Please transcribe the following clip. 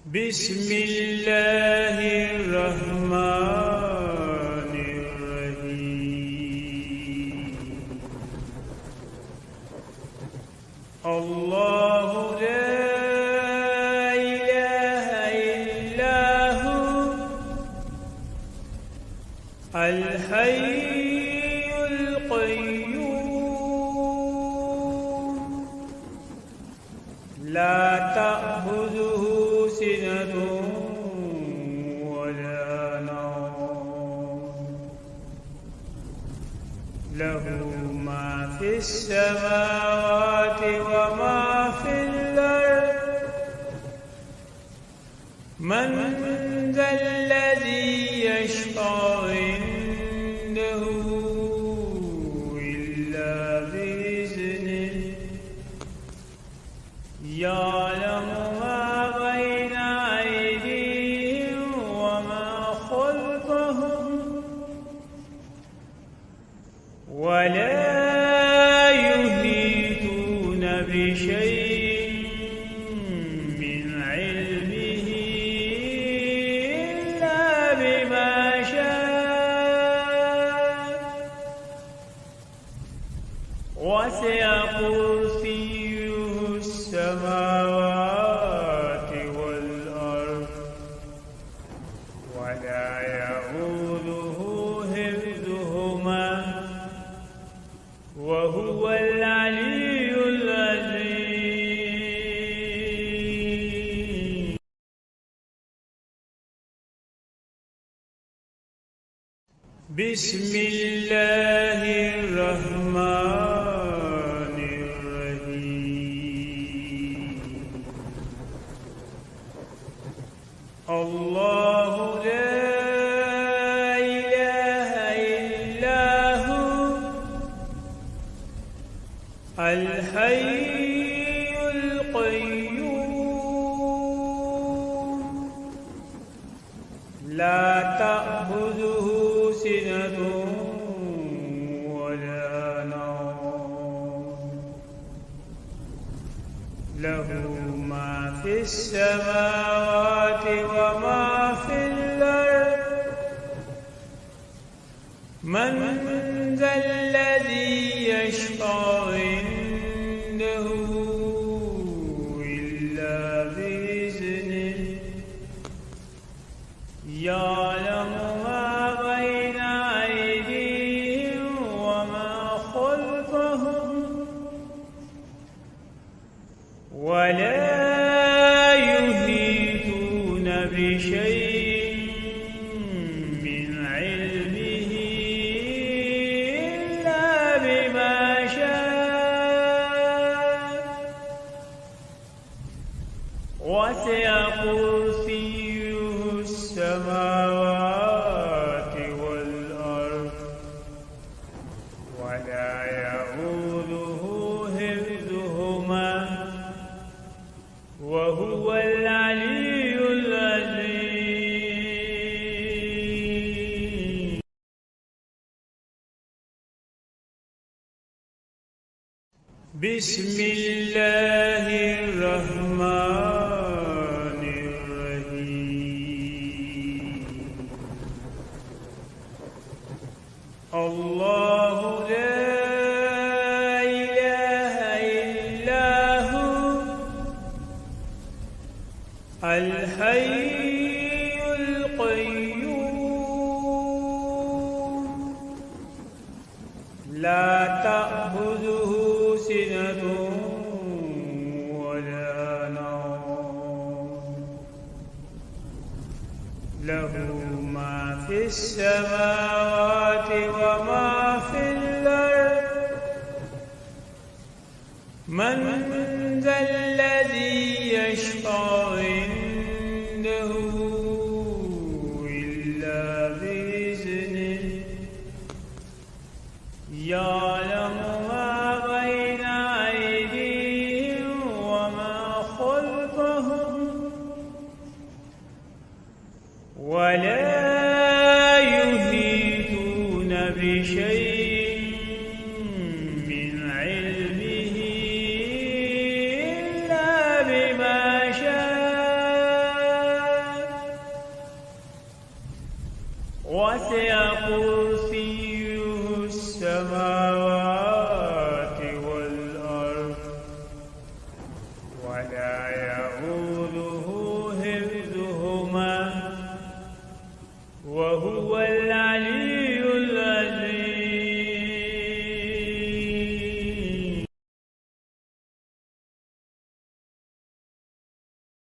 بسم الله الرحمن الرحيم. الله لا إله إلا هو الحي القيوم لا تأخذه سنة ولا نوم له ما في السماوات وما في الأرض من ذا الذي يشفع عنده إلا بإذنه يعلم ما بين أيديهم وما خلفهم ولا يحيطون بشيء من علمه إلا بما شاء وسع كرسيه السماوات والأرض ولا يئوده حفظهما وهو العلي العظيم. بسم الله الرحمن الرحيم. الله لا إله إلا هو الحي القيوم لا تأخذه سنة ولا نوم له ما في السماوات وما في الأرض من ذا الذي يشفع عنده إلا بإذنه يعلم ما بين أيديهم وما خلفهم ولا يحيطون بشيء من علمه إلا بما شاء وسع كرسيه السماوات والأرض ولا يئوده حفظهما وهو العلي العظيم. بسم الله الرحمن الرحيم. الله لا إله إلا هو الحي القيوم لا تأخذه سنة ولا نوم له ما في السماوات وما في الأرض من ذا الذي يشفع عنده إلا بإذنه يعلم ما بين أيديهم وما خلفهم ولا يحيطون بشيء من علمه إلا بما شاء وسع كرسيه السماوات